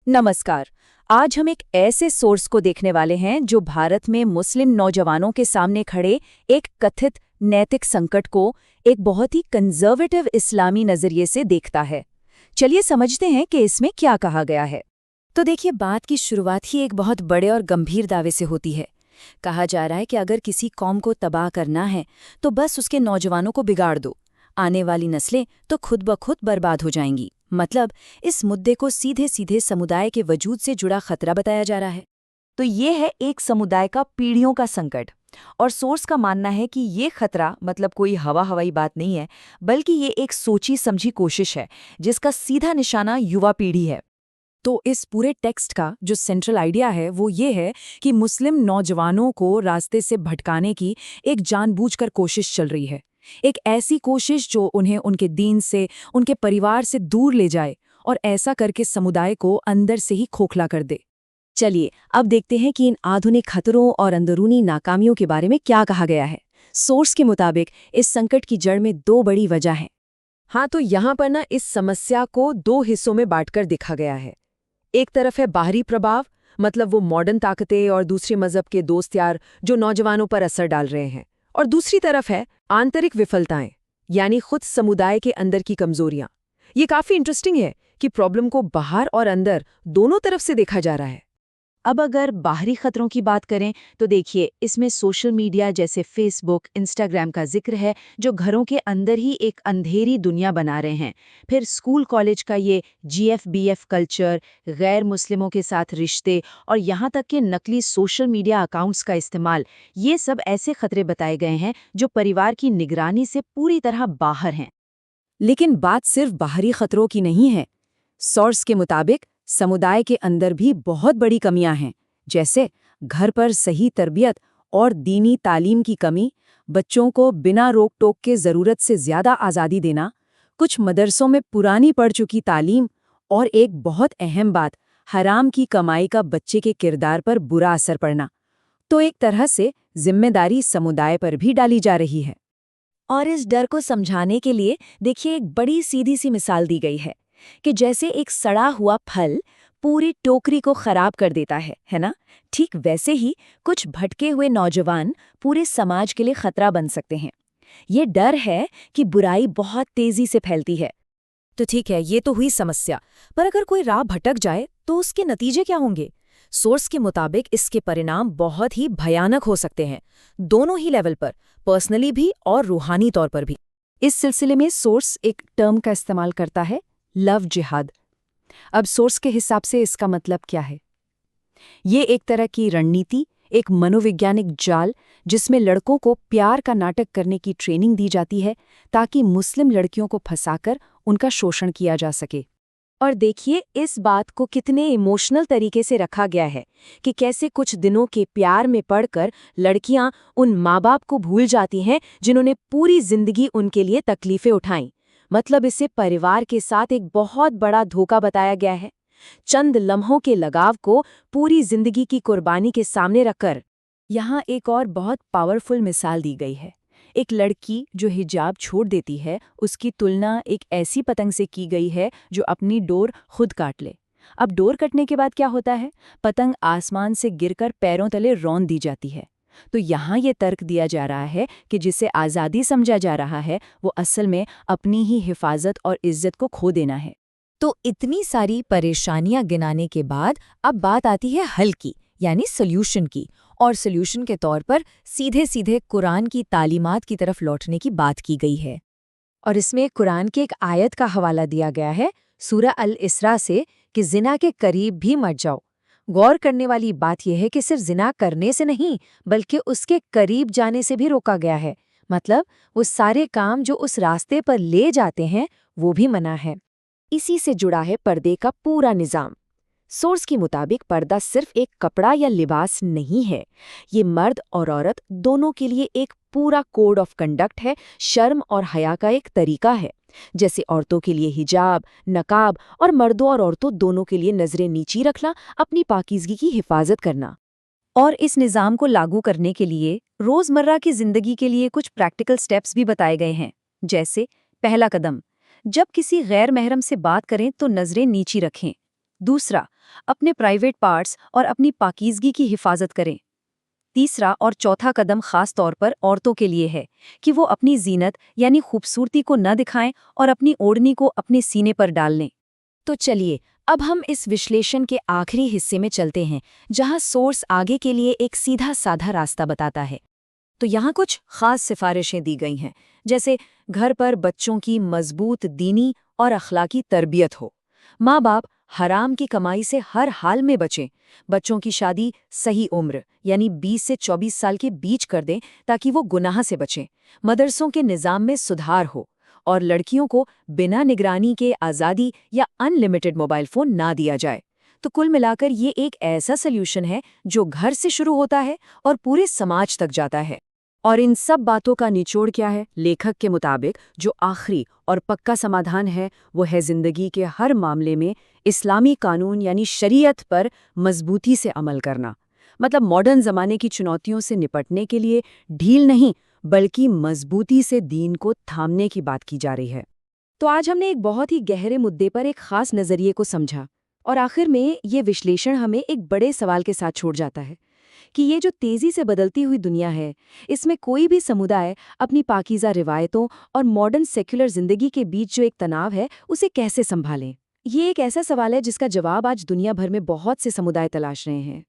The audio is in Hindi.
नमस्कार। आज हम एक ऐसे सोर्स को देखने वाले हैं जो भारत में मुस्लिम नौजवानों के सामने खड़े एक कथित नैतिक संकट को एक बहुत ही कंजर्वेटिव इस्लामी नजरिए से देखता है। चलिए समझते हैं कि इसमें क्या कहा गया है। तो देखिए, बात की शुरुआत ही एक बहुत बड़े और गंभीर दावे से होती है। कहा जा रहा है कि अगर किसी कौम को तबाह करना है तो बस उसके नौजवानों को बिगाड़ दो, आने वाली नस्लें तो खुद ब खुद बर्बाद हो जाएंगी। मतलब इस मुद्दे को सीधे सीधे समुदाय के वजूद से जुड़ा खतरा बताया जा रहा है। तो ये है एक समुदाय का पीढ़ियों का संकट। और सोर्स का मानना है कि ये खतरा मतलब कोई हवाई बात नहीं है, बल्कि ये एक सोची समझी कोशिश है जिसका सीधा निशाना युवा पीढ़ी है। तो इस पूरे टेक्स्ट का जो सेंट्रल आइडिया है वो ये है कि मुस्लिम नौजवानों को रास्ते से भटकाने की एक जानबूझकर कोशिश चल रही है। एक ऐसी कोशिश जो उन्हें उनके दीन से, उनके परिवार से दूर ले जाए और ऐसा करके समुदाय को अंदर से ही खोखला कर दे। चलिए अब देखते हैं कि इन आधुनिक खतरों और अंदरूनी नाकामियों के बारे में क्या कहा गया है। सोर्स के मुताबिक इस संकट की जड़ में दो बड़ी वजह हैं। हाँ, तो यहाँ पर ना इस समस्या को दो हिस्सों में बांटकर देखा गया है। एक तरफ है बाहरी प्रभाव, मतलब वो मॉडर्न ताकतें और दूसरे मजहब के दोस्त यार जो नौजवानों पर असर डाल रहे हैं। और दूसरी तरफ है आंतरिक विफलताएं, यानी खुद समुदाय के अंदर की कमजोरियां। ये काफी इंटरेस्टिंग है कि प्रॉब्लम को बाहर और अंदर दोनों तरफ से देखा जा रहा है। अब अगर बाहरी खतरों की बात करें तो देखिए, इसमें सोशल मीडिया जैसे फेसबुक, इंस्टाग्राम का जिक्र है, जो घरों के अंदर ही एक अंधेरी दुनिया बना रहे हैं। फिर स्कूल कॉलेज का ये GFBF कल्चर, गैर मुस्लिमों के साथ रिश्ते और यहाँ तक कि नकली सोशल मीडिया अकाउंट्स का इस्तेमाल, ये सब ऐसे खतरे बताए गए हैं जो परिवार की निगरानी से पूरी तरह बाहर हैं। लेकिन बात सिर्फ बाहरी खतरों की नहीं है। सोर्स के मुताबिक समुदाय के अंदर भी बहुत बड़ी कमियां हैं, जैसे घर पर सही तरबियत और दीनी तालीम की कमी, बच्चों को बिना रोक टोक के ज़रूरत से ज़्यादा आज़ादी देना, कुछ मदरसों में पुरानी पड़ चुकी तालीम और एक बहुत अहम बात, हराम की कमाई का बच्चे के किरदार पर बुरा असर पड़ना। तो एक तरह से जिम्मेदारी समुदाय पर भी डाली जा रही है। और इस डर को समझाने के लिए देखिए, एक बड़ी सीधी सी मिसाल दी गई है कि जैसे एक सड़ा हुआ फल पूरी टोकरी को खराब कर देता है ना? ठीक वैसे ही कुछ भटके हुए नौजवान पूरे समाज के लिए खतरा बन सकते हैं। ये डर है कि बुराई बहुत तेजी से फैलती है। तो ठीक है, ये तो हुई समस्या, पर अगर कोई राह भटक जाए तो उसके नतीजे क्या होंगे? सोर्स के मुताबिक इसके परिणाम बहुत ही भयानक हो सकते हैं, दोनों ही लेवल पर, पर्सनली भी और रूहानी तौर पर भी। इस सिलसिले में सोर्स एक टर्म का इस्तेमाल करता है, लव जिहाद। अब सोर्स के हिसाब से इसका मतलब क्या है? ये एक तरह की रणनीति, एक मनोवैज्ञानिक जाल जिसमें लड़कों को प्यार का नाटक करने की ट्रेनिंग दी जाती है ताकि मुस्लिम लड़कियों को फंसाकर उनका शोषण किया जा सके। और देखिए, इस बात को कितने इमोशनल तरीके से रखा गया है कि कैसे कुछ दिनों के प्यार में पड़कर लड़कियां उन माँ बाप को भूल जाती हैं जिन्होंने पूरी जिंदगी उनके लिए तकलीफें उठाईं। मतलब इसे परिवार के साथ एक बहुत बड़ा धोखा बताया गया है, चंद लम्हों के लगाव को पूरी जिंदगी की कुर्बानी के सामने रखकर। यहाँ एक और बहुत पावरफुल मिसाल दी गई है। एक लड़की जो हिजाब छोड़ देती है, उसकी तुलना एक ऐसी पतंग से की गई है जो अपनी डोर खुद काट ले। अब डोर कटने के बाद क्या होता है? पतंग आसमान से गिरकर पैरों तले रौंद दी जाती है। तो यहाँ ये तर्क दिया जा रहा है कि जिसे आज़ादी समझा जा रहा है वो असल में अपनी ही हिफाजत और इज्जत को खो देना है। तो इतनी सारी परेशानियां गिनाने के बाद अब बात आती है हल की, यानी सोल्यूशन की। और सोल्यूशन के तौर पर सीधे सीधे कुरान की तालीमात की तरफ लौटने की बात की गई है। और इसमें कुरान की एक आयत का हवाला दिया गया है, सूरह अल-इसरा से, कि जिना के करीब भी मत जाओ। गौर करने वाली बात यह है कि सिर्फ जिना करने से नहीं, बल्कि उसके करीब जाने से भी रोका गया है। मतलब वो सारे काम जो उस रास्ते पर ले जाते हैं वो भी मना है। इसी से जुड़ा है पर्दे का पूरा निज़ाम। सोर्स के मुताबिक पर्दा सिर्फ एक कपड़ा या लिबास नहीं है, ये मर्द और औरत दोनों के लिए एक पूरा कोड ऑफ कंडक्ट है, शर्म और हया का एक तरीका है। जैसे औरतों के लिए हिजाब, नकाब और मर्दों और औरतों दोनों के लिए नजरें नीची रखना, अपनी पाकीज़गी की हिफाजत करना। और इस निज़ाम को लागू करने के लिए रोज़मर्रा की ज़िंदगी के लिए कुछ प्रैक्टिकल स्टेप्स भी बताए गए हैं। जैसे पहला कदम, जब किसी गैर महरम से बात करें तो नजरें नीची रखें। दूसरा, अपने प्राइवेट पार्ट्स और अपनी पाकीज़गी की हिफाजत करें। तीसरा और चौथा कदम खास तौर पर औरतों के लिए है कि वो अपनी जीनत यानी खूबसूरती को न दिखाएं और अपनी ओढ़नी को अपने सीने पर डाल लें। तो चलिए, अब हम इस विश्लेषण के आखिरी हिस्से में चलते हैं, जहां सोर्स आगे के लिए एक सीधा साधा रास्ता बताता है। तो यहाँ कुछ खास सिफारिशें दी गई हैं, जैसे घर पर बच्चों की मजबूत दीनी और अखलाकी तरबियत हो। माँ बाप हराम की कमाई से हर हाल में बचें। बच्चों की शादी सही उम्र यानी 20 से 24 साल के बीच कर दें ताकि वो गुनाह से बचें। मदरसों के निज़ाम में सुधार हो और लड़कियों को बिना निगरानी के आज़ादी या अनलिमिटेड मोबाइल फ़ोन ना दिया जाए। तो कुल मिलाकर ये एक ऐसा सल्यूशन है जो घर से शुरू होता है और पूरे समाज तक जाता है। और इन सब बातों का निचोड़ क्या है? लेखक के मुताबिक जो आखिरी और पक्का समाधान है वो है जिंदगी के हर मामले में इस्लामी कानून यानी शरीयत पर मजबूती से अमल करना। मतलब मॉडर्न ज़माने की चुनौतियों से निपटने के लिए ढील नहीं बल्कि मजबूती से दीन को थामने की बात की जा रही है। तो आज हमने एक बहुत ही गहरे मुद्दे पर एक खास नज़रिए को समझा और आखिर में ये विश्लेषण हमें एक बड़े सवाल के साथ छोड़ जाता है कि ये जो तेज़ी से बदलती हुई दुनिया है, इसमें कोई भी समुदाय अपनी पाकीज़ा रिवायतों और मॉडर्न सेक्युलर ज़िंदगी के बीच जो एक तनाव है, उसे कैसे संभालें? ये एक ऐसा सवाल है जिसका जवाब आज दुनिया भर में बहुत से समुदाय तलाश रहे हैं।